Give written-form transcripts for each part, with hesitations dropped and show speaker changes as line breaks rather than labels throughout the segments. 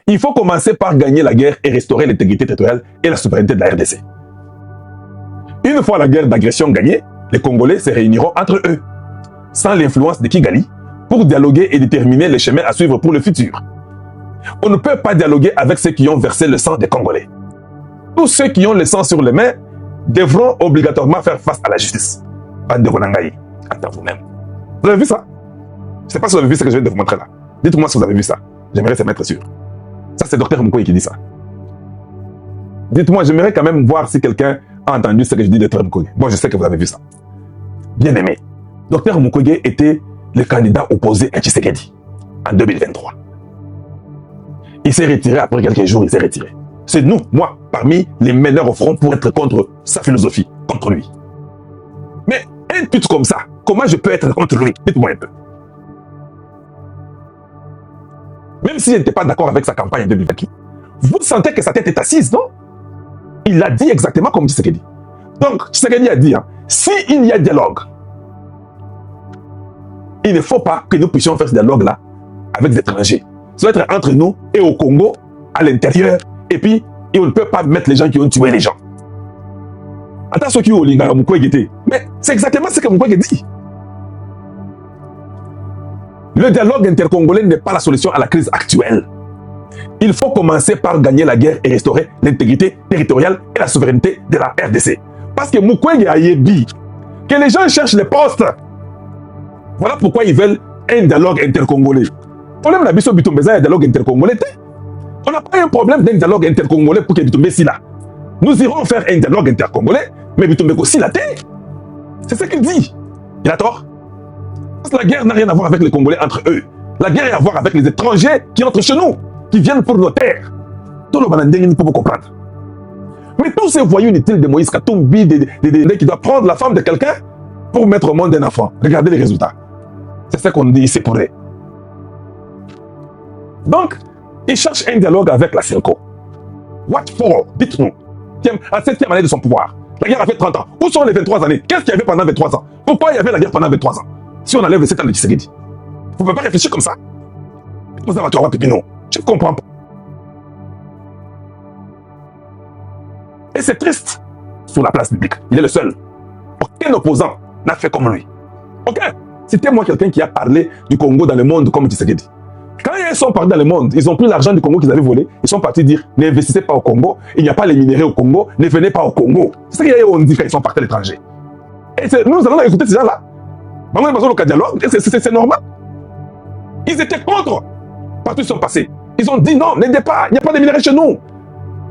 Il faut commencer par gagner la guerre et restaurer l'intégrité territoriale et la souveraineté de la RDC. Une fois la guerre d'agression gagnée, les Congolais se réuniront entre eux, sans l'influence de Kigali, pour dialoguer et déterminer les chemins à suivre pour le futur. On ne peut pas dialoguer avec ceux qui ont versé le sang des Congolais. Tous ceux qui ont le sang sur les mains devront obligatoirement faire face à la justice. Bande de Ronangaï, attends vous-même. Vous avez vu ça? Je ne sais pas si vous avez vu ce que je viens de vous montrer là. Dites-moi si vous avez vu ça. J'aimerais se mettre sûr. Ça, c'est Dr Mukwege qui dit ça. Dites-moi, j'aimerais quand même voir si quelqu'un a entendu ce que je dis de Dr Mukwege. Bon, je sais que vous avez vu ça. Bien aimé. Dr Mukwege était le candidat opposé à Tshisekedi en 2023. Il s'est retiré après quelques jours, il s'est retiré. C'est nous, moi, parmi les meneurs au front pour être contre sa philosophie, contre lui. Mais un tweet comme ça, comment je peux être contre lui? Dites-moi un peu. Même si je n'étais pas d'accord avec sa campagne en 2020, vous sentez que sa tête est assise, non? Il l'a dit exactement comme Tshisekedi. Donc, Tshisekedi a dit, hein, s'il y a dialogue, il ne faut pas que nous puissions faire ce dialogue-là avec des étrangers. Ça doit être entre nous et au Congo, à l'intérieur, et puis on ne peut pas mettre les gens qui ont tué les gens. Attention qui ont Mukwege. Mais c'est exactement ce que Mukwege dit. Le dialogue intercongolais n'est pas la solution à la crise actuelle. Il faut commencer par gagner la guerre et restaurer l'intégrité territoriale et la souveraineté de la RDC. Parce que Mukwege a dit que les gens cherchent les postes. Voilà pourquoi ils veulent un dialogue intercongolais. Le problème de la Bisso Bitombeza est un dialogue intercongolais. On n'a pas un problème d'un dialogue intercongolais pour que Bitombe si là. Nous irons faire un dialogue intercongolais, mais Bitombe aussi la terre. C'est ce qu'il dit. Il a tort. Parce que la guerre n'a rien à voir avec les Congolais entre eux. La guerre a à voir avec les étrangers qui entrent chez nous, qui viennent pour nos terres. Tout le monde ne peut pas comprendre. Mais tous ces voyous inutiles de Moïse Katumbi, qui doivent prendre la femme de quelqu'un pour mettre au monde un enfant. Regardez les résultats. C'est ce qu'on dit ici pour eux. Donc, ils cherchent un dialogue avec la CELCO. What for? Dites-nous. À cette 7e année de son pouvoir. La guerre a fait 30 ans. Où sont les 23 années? Qu'est-ce qu'il y avait pendant 23 ans? Pourquoi il y avait la guerre pendant 23 ans? Si on enlève les 7 ans de Tshisekedi. Vous ne pouvez pas réfléchir comme ça. Vous avez un Pépino. Je ne comprends pas. Et c'est triste. Sur la place publique. Il est le seul. Aucun opposant n'a fait comme lui. Aucun. C'était moi quelqu'un qui a parlé du Congo dans le monde comme Tshisekedi. Quand ils sont partis dans le monde, ils ont pris l'argent du Congo qu'ils avaient volé, ils sont partis dire n'investissez pas au Congo, il n'y a pas les minéraux au Congo, ne venez pas au Congo. C'est ce qu'on dit quand ils sont partis à l'étranger. Et nous allons écouter ces gens-là. C'est normal. Ils étaient contre. Partout ils sont passés. Ils ont dit non, n'aidez pas, il n'y a pas de minéraux chez nous.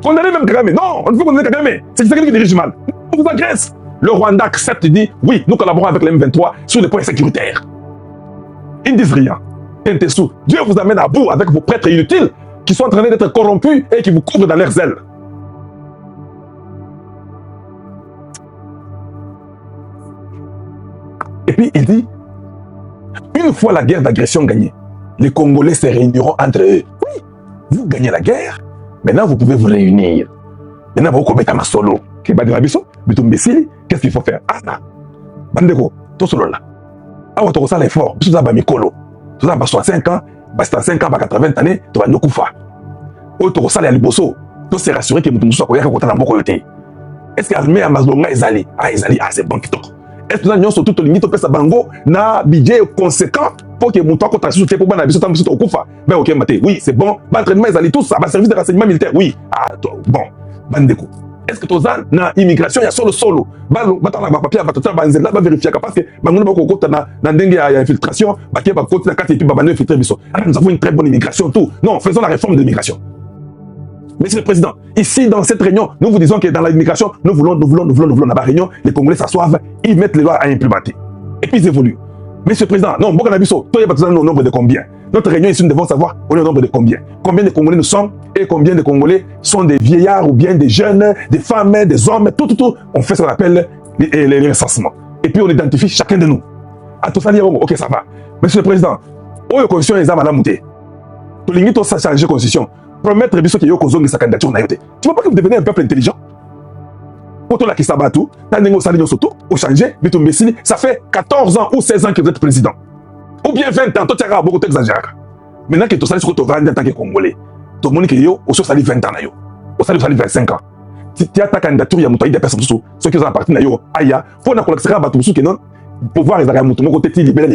Condamnez même Kagame. Non, on ne veut condamner Kagame. C'est Tshisekedi qui dirige mal. On vous agresse. Le Rwanda accepte et dit oui, nous collaborons avec les M23 sur les points sécuritaires. Ils ne disent rien. Dieu vous amène à bout avec vos prêtres inutiles qui sont en train d'être corrompus et qui vous couvrent dans leurs ailes. Et puis il dit, une fois la guerre d'agression gagnée, les Congolais se réuniront entre eux. Oui, vous gagnez la guerre, maintenant vous pouvez vous réunir. Maintenant vous commettez ma solo. Qu'est-ce qu'il faut faire? Ah, ça. Bandeko, tout solo là. Ah, tu as l'effort. Tu as mikolo. Tu as 65 ans, 5 ans, 80 années, tu vas nous koufa. Oh, tu as liboso. Tu sais rassurer que tu sois koyaka kota na mboko yote. Est-ce que l'armée amazonga ezali? Ah, ezali, ah, c'est bon qui toque. Est-ce que nous sommes tous les nitos pesa bango na budget conséquent pour que mon temps contre sous fait pour ban abiso tam sous koufa. Ben OK maté. Oui, c'est bon. Ba entraînement ezali tout ça, ba service de renseignement militaire. Oui. Ah, bon. Bandeko. Est-ce que tu as une immigration, il y a solo. Tu as vérifier parce que il y a infiltration, nous avons une très bonne immigration. Tout. Non, faisons la réforme de l'immigration. Monsieur le Président, ici dans cette réunion, nous vous disons que dans l'immigration, nous voulons, dans la réunion, les Congolais s'assoivent, ils mettent les lois à implémenter. Et puis ils évoluent. Monsieur le Président, non, toi, il y a un nombre de combien? Notre réunion ici, nous devons savoir, on est au nombre de combien? Combien de Congolais nous sommes et combien de Congolais sont des vieillards ou bien des jeunes, des femmes, des hommes, tout. On fait ce qu'on appelle les recensements. Et puis on identifie chacun de nous. À tout ça, ok, ça va. Monsieur le Président, la constitution est à la montée. Tu as changer la constitution. Promettre que tu as sa candidature. Tu ne vois pas que vous devenez un peuple intelligent? Ça fait 14 ans ou 16 ans que vous êtes président. Ou bien 20 ans, toi tu as beaucoup exagéré. Maintenant que tu as ce que tu vas en tant que Congolais, Donc, Monique, yo, au sali 20 ans, yo. Au sali 25 ans. Si tu as ta candidature, il y a des personnes, ceux qui sont partis, yo, aya, faut qu'on accélère à tout ce qui est non, pouvoir les agréments, mon côté, libérer.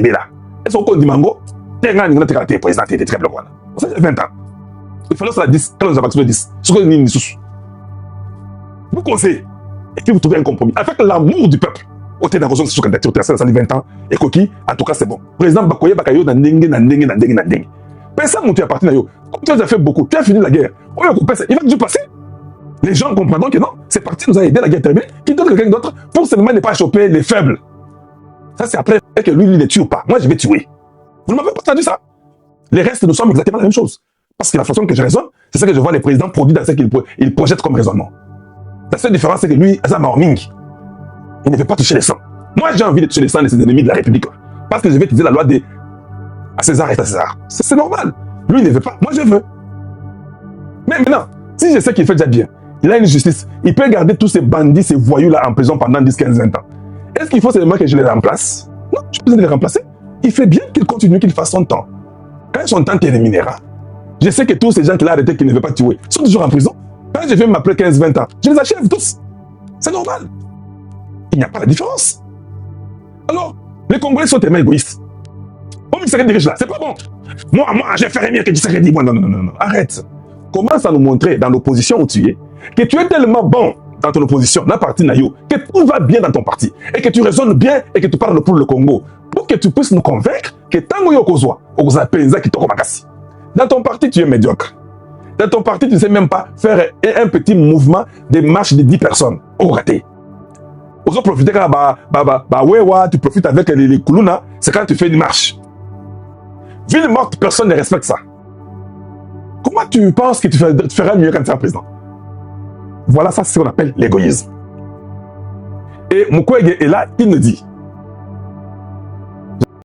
Est-ce qu'on dit mango? T'es un gars qui est président, t'es très blanc. Au sali 20 ans. Il fallait ça 10, quand nous avons accepté 10. Ce que nous disons. Vous conseillez. Et puis vous trouvez un compromis. Avec l'amour du peuple. Au terme de la sur candidature, tu as 20 ans. Et Koki, en tout cas, c'est bon. Président Bakoye Bakayo, Nandeng. Personne ne appartient à yo. Comme tu as fait beaucoup, tu as fini la guerre. Il va toujours passer. Les gens comprendront que non, c'est parti, nous a aidé la guerre terminée, qui donne quelqu'un d'autre pour seulement ne pas choper les faibles. Ça, c'est après que lui ne tue pas. Moi, je vais tuer. Vous ne m'avez pas entendu ça? Les restes, nous sommes exactement la même chose. Parce que la façon que je raisonne, c'est ça que je vois les présidents produits dans ce qu'ils projettent comme raisonnement. La seule différence, c'est que lui, Azamorming, il ne veut pas toucher les sangs. Moi, j'ai envie de toucher les sangs de ses ennemis de la République. Parce que je vais utiliser la loi de à César et à César. C'est normal. Lui, il ne veut pas. Moi, je veux. Mais maintenant, si je sais qu'il fait déjà bien, il a une justice, il peut garder tous ces bandits, ces voyous-là en prison pendant 10, 15, 20 ans. Est-ce qu'il faut seulement que je les remplace? Non, je n'ai pas besoin de les remplacer. Il fait bien qu'il continue, qu'il fasse son temps. Quand son temps terminera, je sais que tous ces gens qu'il a arrêtés, qu'il ne veut pas tuer, sont toujours en prison. Quand je viens m'appeler 15, 20 ans, je les achève tous. C'est normal. Il n'y a pas de différence. Alors, les Congolais sont tellement égoïstes. Comme ils dirige là, c'est pas bon. Moi, je ferais mieux que Tshisekedi. Non. Arrête. Commence à nous montrer dans l'opposition où tu es, que tu es tellement bon dans ton opposition, dans le parti Nayo, que tout va bien dans ton parti, et que tu raisonnes bien et que tu parles pour le Congo, pour que tu puisses nous convaincre que Tango Yokozwa, Ozapenza qui Tokomakasi. Dans ton parti, tu es médiocre. Dans ton parti, tu ne sais même pas faire un petit mouvement de marche de 10 personnes. Au raté. Aux autres profiter quand tu profites avec les Kuluna, c'est quand tu fais une marche. Ville morte, personne ne respecte ça. Comment tu penses que tu feras mieux quand tu seras président? Voilà, ça c'est ce qu'on appelle l'égoïsme. Et Mukwege est là, il nous dit,